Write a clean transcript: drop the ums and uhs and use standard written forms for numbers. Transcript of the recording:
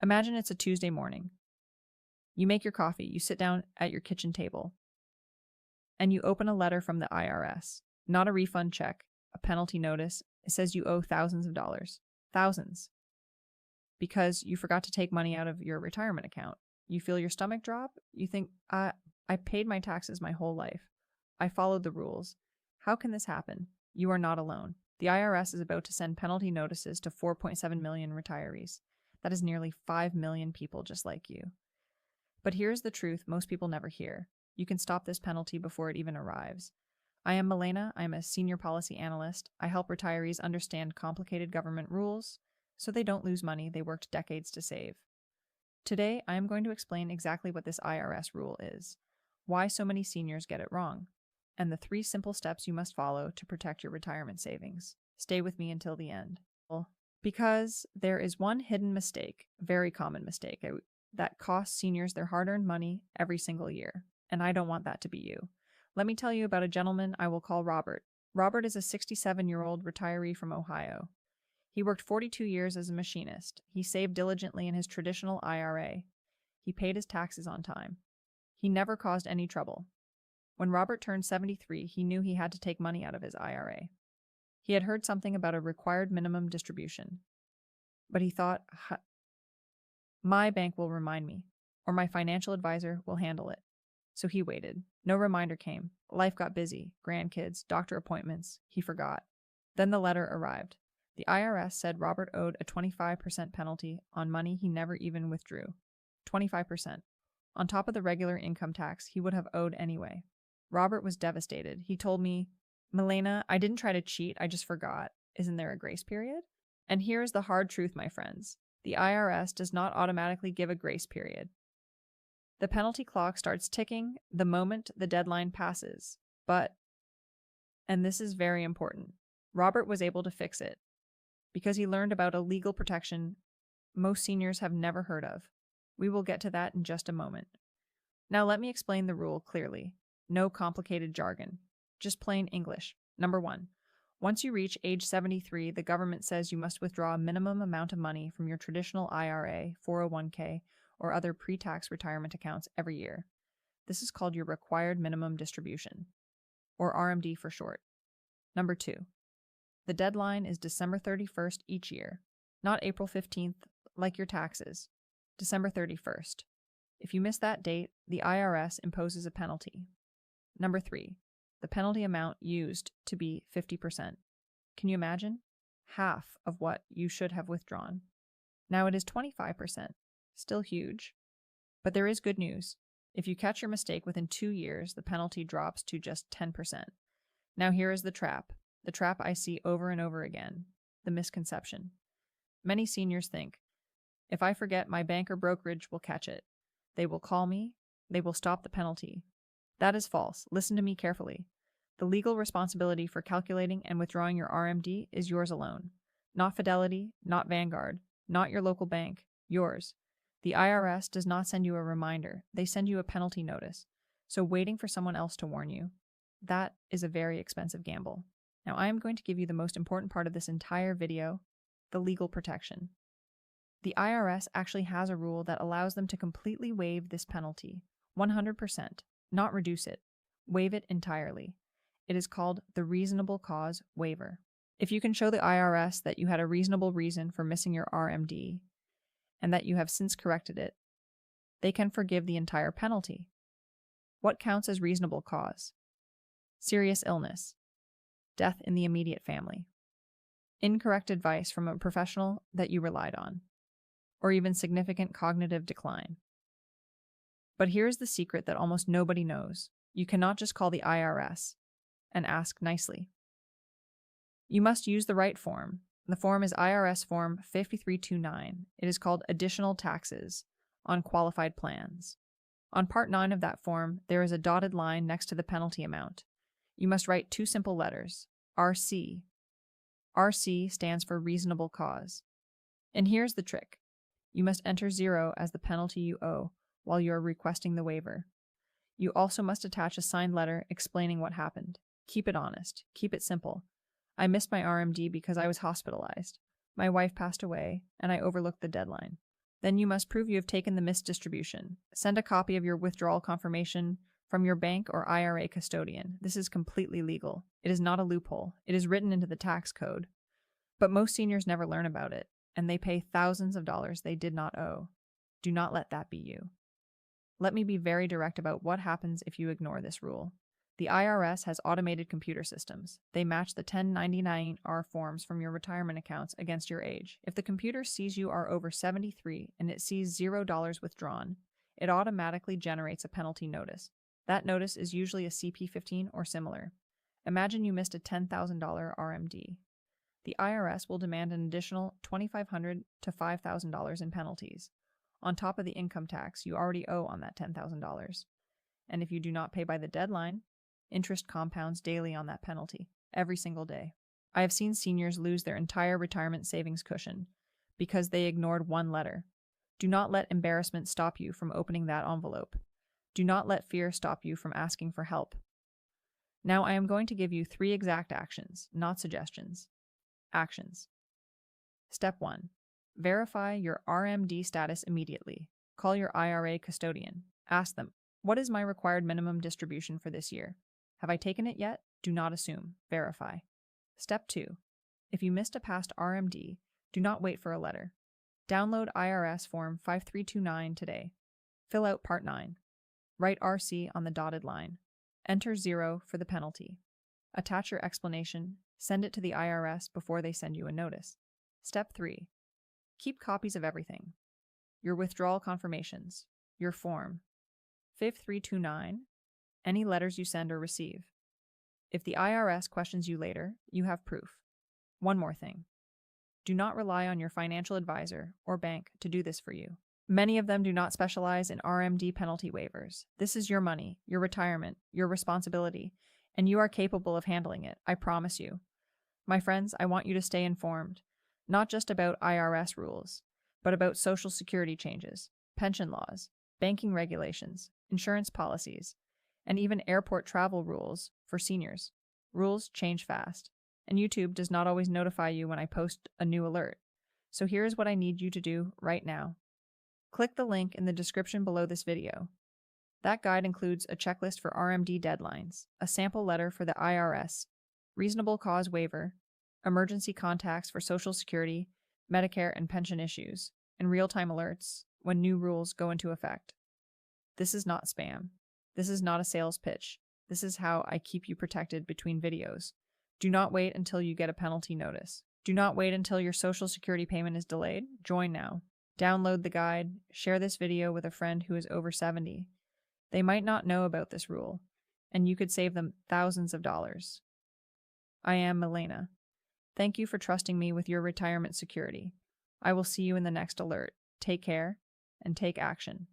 Imagine it's a Tuesday morning. You make your coffee, you sit down at your kitchen table, and you open a letter from the IRS. Not a refund check, a penalty notice. It says you owe thousands of dollars. Thousands. Because you forgot to take money out of your retirement account. You feel your stomach drop. You think, I paid my taxes my whole life. I followed the rules. How can this happen? You are not alone. The IRS is about to send penalty notices to 4.7 million retirees. That is nearly 5 million people just like you. But here's the truth most people never hear. You can stop this penalty before it even arrives. I am Milena. I am a Senior Policy Analyst. I help retirees understand complicated government rules so they don't lose money they worked decades to save. Today, I am going to explain exactly what this IRS rule is, why so many seniors get it wrong, and the 3 simple steps you must follow to protect your retirement savings. Stay with me until the end. Because there is one hidden mistake, very common mistake, that costs seniors their hard-earned money every single year, and I don't want that to be you. Let me tell you about a gentleman I will call Robert. Robert is a 67-year-old retiree from Ohio. He worked 42 years as a machinist. He saved diligently in his traditional IRA. He paid his taxes on time. He never caused any trouble. When Robert turned 73, he knew he had to take money out of his IRA. He had heard something about a required minimum distribution. But he thought, my bank will remind me, or my financial advisor will handle it. So he waited. No reminder came. Life got busy. Grandkids, doctor appointments. He forgot. Then the letter arrived. The IRS said Robert owed a 25% penalty on money he never even withdrew. 25%. On top of the regular income tax he would have owed anyway. Robert was devastated. He told me, Milena, I didn't try to cheat, I just forgot. Isn't there a grace period? And here's the hard truth, my friends. The IRS does not automatically give a grace period. The penalty clock starts ticking the moment the deadline passes. But, and this is very important, Robert was able to fix it because he learned about a legal protection most seniors have never heard of. We will get to that in just a moment. Now let me explain the rule clearly. No complicated jargon. Just plain English. Number 1. Once you reach age 73, the government says you must withdraw a minimum amount of money from your traditional IRA, 401k, or other pre-tax retirement accounts every year. This is called your required minimum distribution, or RMD for short. Number 2. The deadline is December 31st each year, not April 15th like your taxes. December 31st. If you miss that date, the IRS imposes a penalty. Number 3. The penalty amount used to be 50%. Can you imagine? Half of what you should have withdrawn. Now it is 25%. Still huge. But there is good news. If you catch your mistake within 2 years, the penalty drops to just 10%. Now here is the trap I see over and over again, the misconception. Many seniors think, if I forget, my bank or brokerage will catch it. They will call me. They will stop the penalty. That is false. Listen to me carefully. The legal responsibility for calculating and withdrawing your RMD is yours alone. Not Fidelity, not Vanguard, not your local bank, yours. The IRS does not send you a reminder. They send you a penalty notice. So waiting for someone else to warn you, that is a very expensive gamble. Now I am going to give you the most important part of this entire video, the legal protection. The IRS actually has a rule that allows them to completely waive this penalty, 100%, not reduce it, waive it entirely. It is called the Reasonable Cause Waiver. If you can show the IRS that you had a reasonable reason for missing your RMD and that you have since corrected it, they can forgive the entire penalty. What counts as reasonable cause? Serious illness, death in the immediate family, incorrect advice from a professional that you relied on, or even significant cognitive decline. But here's the secret that almost nobody knows. You cannot just call the IRS and ask nicely. You must use the right form. The form is IRS Form 5329. It is called Additional Taxes on Qualified Plans. On Part 9 of that form, there is a dotted line next to the penalty amount. You must write 2 simple letters, RC. RC stands for Reasonable Cause. And here's the trick. You must enter 0 as the penalty you owe while you are requesting the waiver. You also must attach a signed letter explaining what happened. Keep it honest. Keep it simple. I missed my RMD because I was hospitalized. My wife passed away, and I overlooked the deadline. Then you must prove you have taken the missed distribution. Send a copy of your withdrawal confirmation from your bank or IRA custodian. This is completely legal. It is not a loophole. It is written into the tax code. But most seniors never learn about it, and they pay thousands of dollars they did not owe. Do not let that be you. Let me be very direct about what happens if you ignore this rule. The IRS has automated computer systems. They match the 1099-R forms from your retirement accounts against your age. If the computer sees you are over 73 and it sees $0 withdrawn, it automatically generates a penalty notice. That notice is usually a CP15 or similar. Imagine you missed a $10,000 RMD. The IRS will demand an additional $2,500 to $5,000 in penalties, on top of the income tax you already owe on that $10,000. And if you do not pay by the deadline, interest compounds daily on that penalty, every single day. I have seen seniors lose their entire retirement savings cushion because they ignored one letter. Do not let embarrassment stop you from opening that envelope. Do not let fear stop you from asking for help. Now I am going to give you 3 exact actions, not suggestions. Actions. Step 1. Verify your RMD status immediately. Call your IRA custodian. Ask them, what is my required minimum distribution for this year? Have I taken it yet? Do not assume. Verify. Step 2. If you missed a past RMD, do not wait for a letter. Download IRS Form 5329 today. Fill out Part 9. Write RC on the dotted line. Enter 0 for the penalty. Attach your explanation. Send it to the IRS before they send you a notice. Step 3. Keep copies of everything. Your withdrawal confirmations, your form, 5329, any letters you send or receive. If the IRS questions you later, you have proof. One more thing. Do not rely on your financial advisor or bank to do this for you. Many of them do not specialize in RMD penalty waivers. This is your money, your retirement, your responsibility, and you are capable of handling it, I promise you. My friends, I want you to stay informed, not just about IRS rules, but about Social Security changes, pension laws, banking regulations, insurance policies, and even airport travel rules for seniors. Rules change fast, and YouTube does not always notify you when I post a new alert. So here's what I need you to do right now. Click the link in the description below this video. That guide includes a checklist for RMD deadlines, a sample letter for the IRS, Reasonable Cause Waiver, emergency contacts for Social Security, Medicare, and pension issues, and real-time alerts when new rules go into effect. This is not spam. This is not a sales pitch. This is how I keep you protected between videos. Do not wait until you get a penalty notice. Do not wait until your Social Security payment is delayed. Join now. Download the guide. Share this video with a friend who is over 70. They might not know about this rule, and you could save them thousands of dollars. I am Milena. Thank you for trusting me with your retirement security. I will see you in the next alert. Take care and take action.